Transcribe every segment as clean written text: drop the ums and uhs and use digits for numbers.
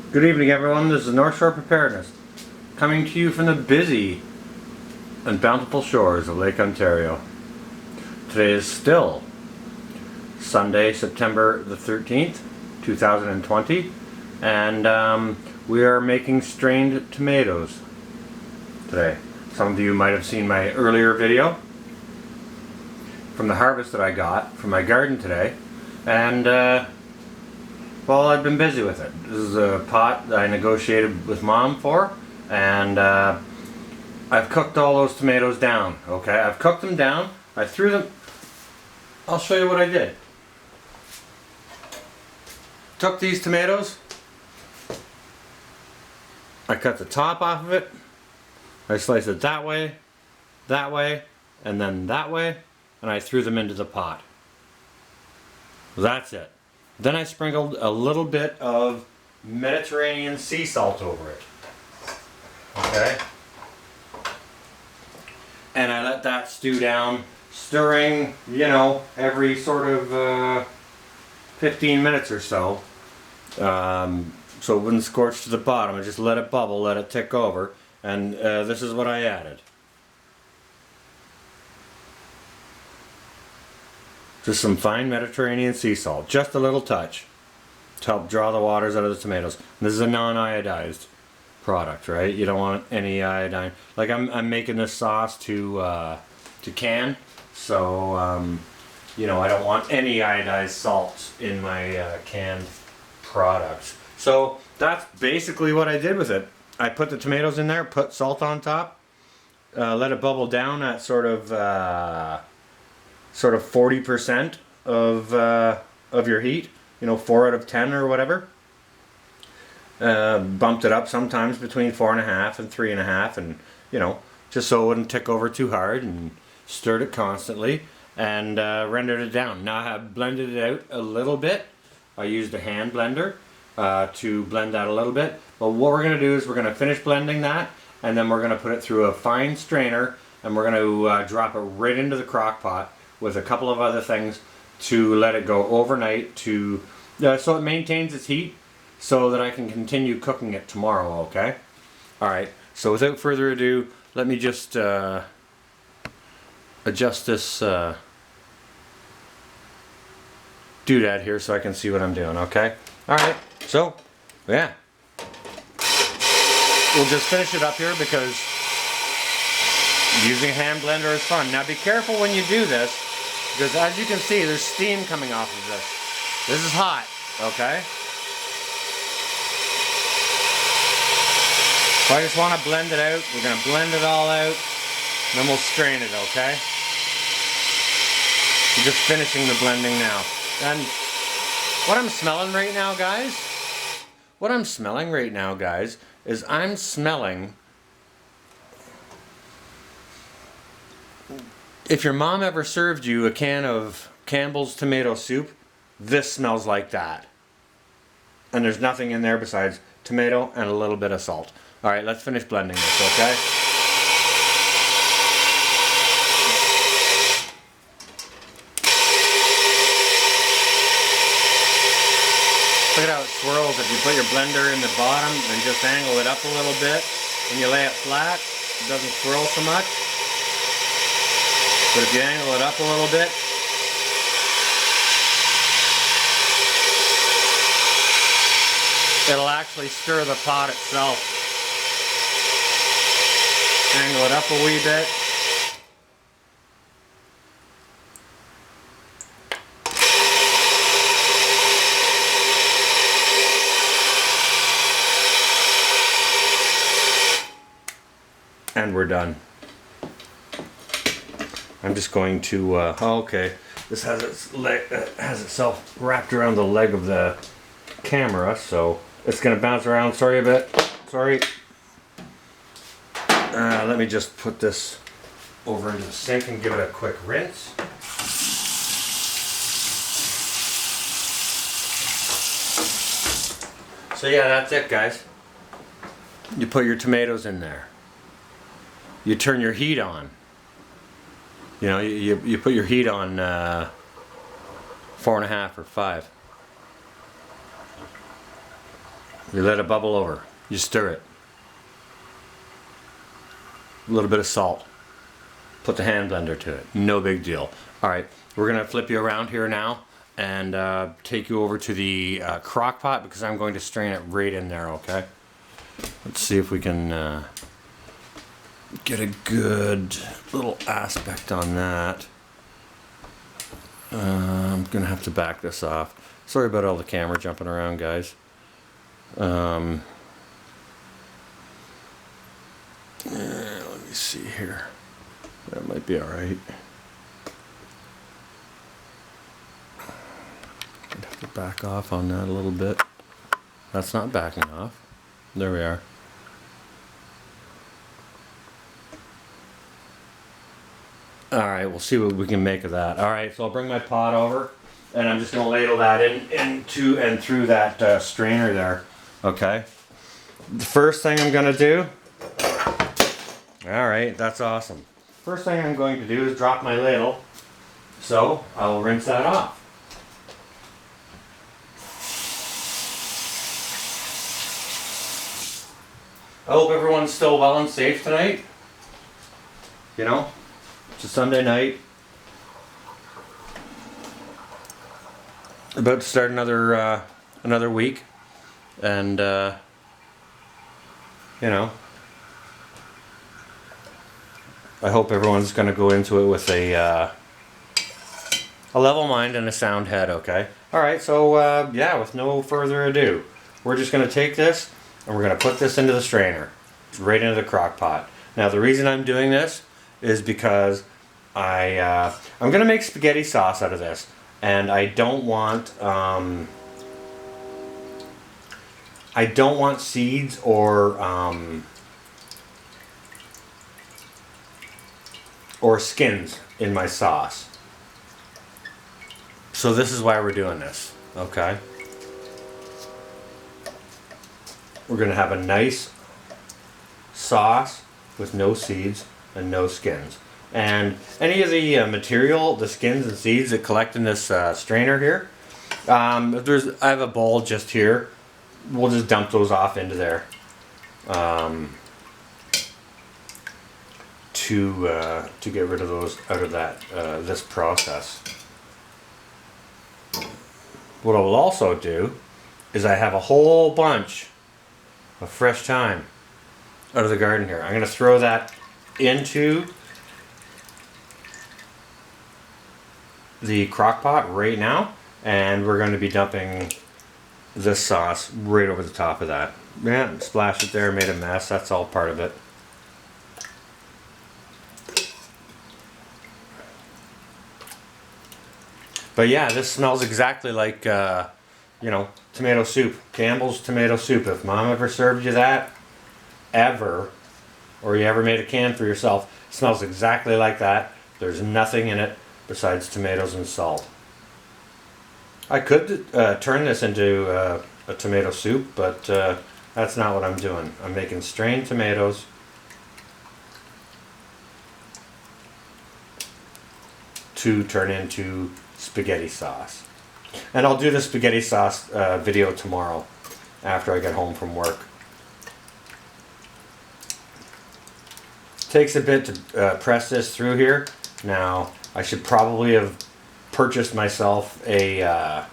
Good evening, everyone. This is North Shore Preparedness, coming to you from the busy and bountiful shores of Lake Ontario. Today is still Sunday, September the 13th, 2020, and we are making strained tomatoes today. Some of you might have seen my earlier video from the harvest that I got from my garden today, and well, I've been busy with it. This is a pot that I negotiated with Mom for, and I've cooked all those tomatoes down. Okay, I've cooked them down. I threw them. I'll show you what I did. Took these tomatoes. I cut the top off of it. I sliced it that way, and then that way, and I threw them into the pot. That's it. Then I sprinkled a little bit of Mediterranean sea salt over it. Okay? And I let that stew down, stirring, every sort of 15 minutes or so. So it wouldn't scorch to the bottom. I just let it bubble, let it tick over. And this is what I added. Just some fine Mediterranean sea salt, just a little touch to help draw the waters out of the tomatoes. And this is a non-iodized product, right? You don't want any iodine. Like I'm making this sauce to can, so I don't want any iodized salts in my canned products. So that's basically what I did with it. I put the tomatoes in there, put salt on top, let it bubble down at sort of 40% of your heat, 4 out of 10 or whatever. Bumped it up sometimes between 4.5 and 3.5, and just so it wouldn't tick over too hard, and stirred it constantly, and rendered it down. Now I have blended it out a little bit. I used a hand blender to blend that a little bit. But what we're going to do is we're going to finish blending that, and then we're going to put it through a fine strainer, and we're going to drop it right into the crock pot with a couple of other things to let it go overnight so it maintains its heat, so that I can continue cooking it tomorrow. Okay? Alright, so without further ado, let me just adjust this doodad here so I can see what I'm doing. Okay? Alright, so yeah, we'll just finish it up here because using a hand blender is fun. Now be careful when you do this, because as you can see, there's steam coming off of this. This is hot, okay? So I just want to blend it out. We're going to blend it all out, and then we'll strain it, okay? We're just finishing the blending now. And what I'm smelling right now, guys, is I'm smelling... If your mom ever served you a can of Campbell's tomato soup, this smells like that. And there's nothing in there besides tomato and a little bit of salt. Alright, let's finish blending this, okay? Look at how it swirls. If you put your blender in the bottom and just angle it up a little bit, and you lay it flat, it doesn't swirl so much. But if you angle it up a little bit, it'll actually stir the pot itself. Angle it up a wee bit. And we're done. I'm just going to, okay, this has its leg, has itself wrapped around the leg of the camera, so it's going to bounce around. Sorry a bit. Sorry. Let me just put this over into the sink and give it a quick rinse. So yeah, that's it, guys. You put your tomatoes in there. You turn your heat on. You put your heat on 4.5 or 5. You let it bubble over. You stir it. A little bit of salt. Put the hand blender to it. No big deal. All right, we're gonna flip you around here now and take you over to the crock pot because I'm going to strain it right in there, okay? Let's see if we can get a good little aspect on that. I'm gonna have to back this off. Sorry about all the camera jumping around, guys. Let me see here. That might be all right. I'd have to back off on that a little bit. That's not backing off. There we are. All right, we'll see what we can make of that. All right, so I'll bring my pot over, and I'm just gonna ladle that into and through that strainer there. Okay. The first thing I'm gonna do. All right, that's awesome. First thing I'm going to do is drop my ladle, so I will rinse that off. I hope everyone's still well and safe tonight. You know, it's a Sunday night. About to start another week, and you know, I hope everyone's going to go into it with a level mind and a sound head, okay? Alright, so yeah, with no further ado, we're just going to take this and we're going to put this into the strainer, right into the crock pot. Now the reason I'm doing this is because I'm going to make spaghetti sauce out of this, and I don't want seeds or skins in my sauce. So this is why we're doing this, okay? We're gonna have a nice sauce with no seeds and no skins. And any of the material, the skins and seeds that collect in this strainer here, I have a bowl just here. We'll just dump those off into there. To get rid of those out of that this process. What I will also do is I have a whole bunch of fresh thyme out of the garden here. I'm going to throw that into the crock pot right now, and we're going to be dumping this sauce right over the top of that. Yeah, splashed it there, made a mess. That's all part of it. But yeah, this smells exactly like, you know, tomato soup. Campbell's tomato soup. If Mom ever served you that, ever, or you ever made a can for yourself, it smells exactly like that. There's nothing in it besides tomatoes and salt. I could turn this into a tomato soup, but that's not what I'm doing. I'm making strained tomatoes to turn into spaghetti sauce. And I'll do the spaghetti sauce video tomorrow after I get home from work. Takes a bit to press this through here. Now I should probably have purchased myself a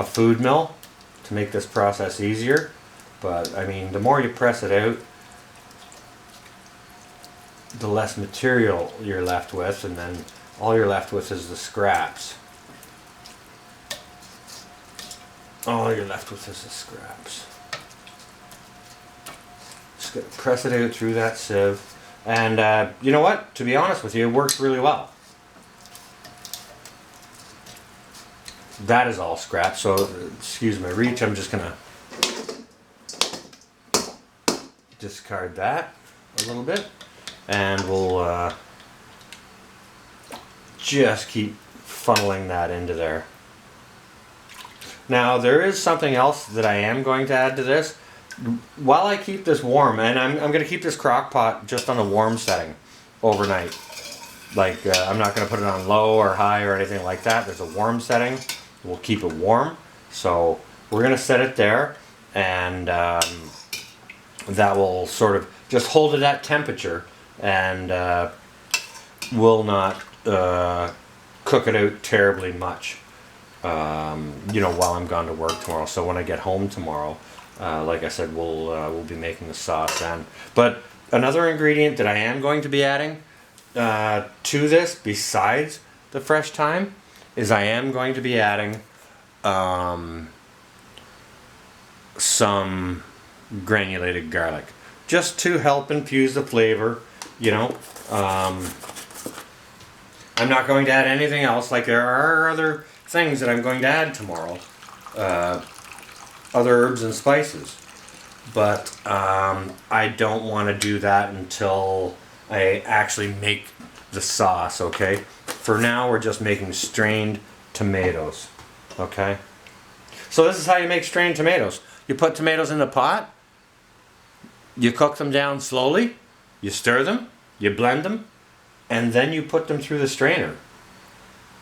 food mill to make this process easier, but I mean, the more you press it out, the less material you're left with, and then all you're left with is the scraps. All you're left with is the scraps. Just gonna press it out through that sieve, and you know what? To be honest with you, it works really well. That is all scraps, so excuse my reach, I'm just gonna discard that a little bit, and we'll just keep funneling that into there. Now there is something else that I am going to add to this. While I keep this warm, and I'm going to keep this crock pot just on a warm setting overnight. Like I'm not going to put it on low or high or anything like that. There's a warm setting. We'll keep it warm. So we're going to set it there, and that will sort of just hold it at temperature and will not cook it out terribly much. While I'm gone to work tomorrow. So when I get home tomorrow, like I said, we'll be making the sauce then. But another ingredient that I am going to be adding to this, besides the fresh thyme, is I am going to be adding some granulated garlic, just to help infuse the flavor. I'm not going to add anything else. Like, there are other things that I'm going to add tomorrow, other herbs and spices, but I don't want to do that until I actually make the sauce. Okay, for now we're just making strained tomatoes. Okay, so this is how you make strained tomatoes. You put tomatoes in the pot, you cook them down slowly, you stir them, you blend them, and then you put them through the strainer.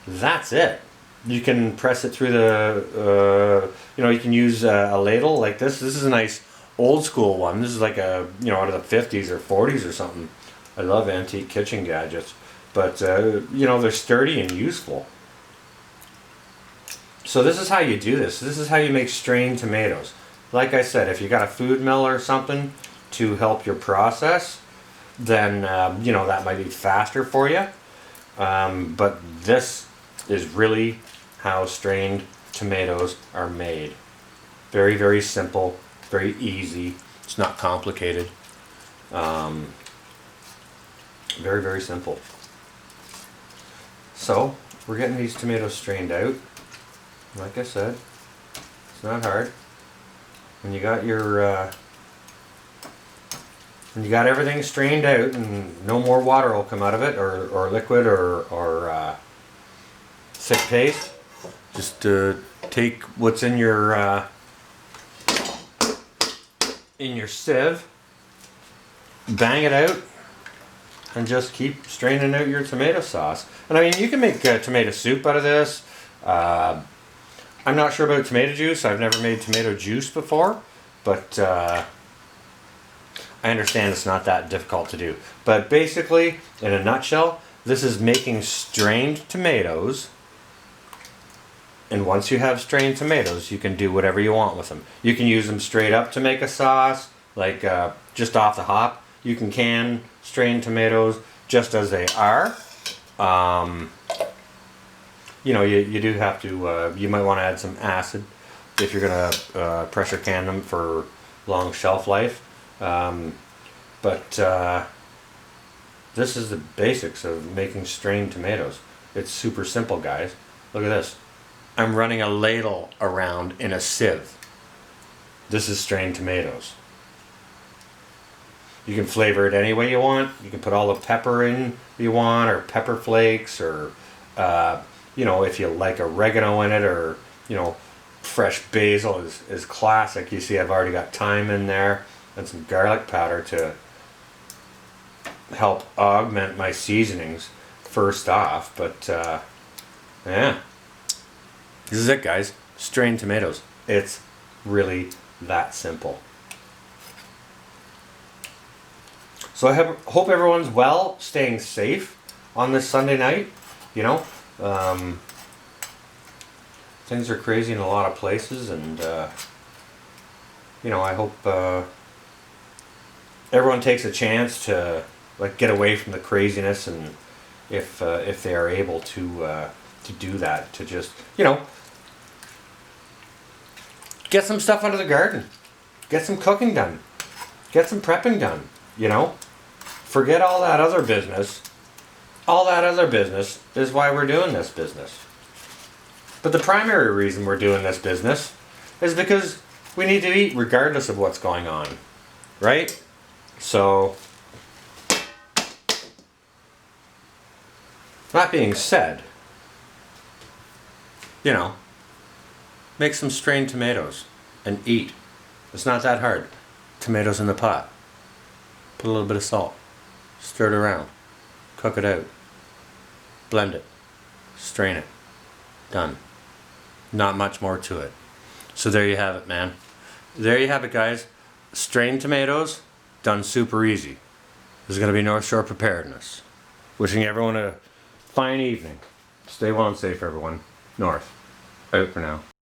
That's it. You can press it through the, you can use a ladle like this. This is a nice old school one. This is like out of the 50s or 40s or something. I love antique kitchen gadgets. But, they're sturdy and useful. So this is how you do this. This is how you make strained tomatoes. Like I said, if you got a food mill or something to help your process, then, that might be faster for you. But this is really how strained tomatoes are made. Very, very simple, very easy. It's not complicated. Very, very simple. So, we're getting these tomatoes strained out. Like I said, it's not hard. When you got when you got everything strained out and no more water will come out of it, or liquid, or thick paste, just take what's in your sieve, bang it out, and just keep straining out your tomato sauce. And I mean, you can make tomato soup out of this. I'm not sure about tomato juice. I've never made tomato juice before, but I understand it's not that difficult to do. But basically, in a nutshell, this is making strained tomatoes. And once you have strained tomatoes, you can do whatever you want with them. You can use them straight up to make a sauce, like just off the hop. You can strained tomatoes just as they are. You do have to, you might want to add some acid if you're going to pressure can them for long shelf life. But this is the basics of making strained tomatoes. It's super simple, guys. Look at this. I'm running a ladle around in a sieve. This is strained tomatoes. You can flavor it any way you want. You can put all the pepper in you want, or pepper flakes, or if you like oregano in it, or fresh basil is classic. You see I've already got thyme in there and some garlic powder to help augment my seasonings first off. But yeah, this is it, guys. Strained tomatoes. It's really that simple. So I hope everyone's well, staying safe on this Sunday night. Things are crazy in a lot of places, and I hope everyone takes a chance to get away from the craziness, and if they are able to do that, to just get some stuff out of the garden, get some cooking done, get some prepping done. Forget all that other business. All that other business is why we're doing this business. But the primary reason we're doing this business is because we need to eat regardless of what's going on. Right? So, that being said, make some strained tomatoes and eat. It's not that hard. Tomatoes in the pot. Put a little bit of salt. Stir it around. Cook it out. Blend it. Strain it. Done. Not much more to it. So there you have it, man. there you have it, guys. Strained tomatoes, done super easy. This is going to be North Shore Preparedness. Wishing everyone a fine evening. Stay well and safe, everyone. North. Out for now.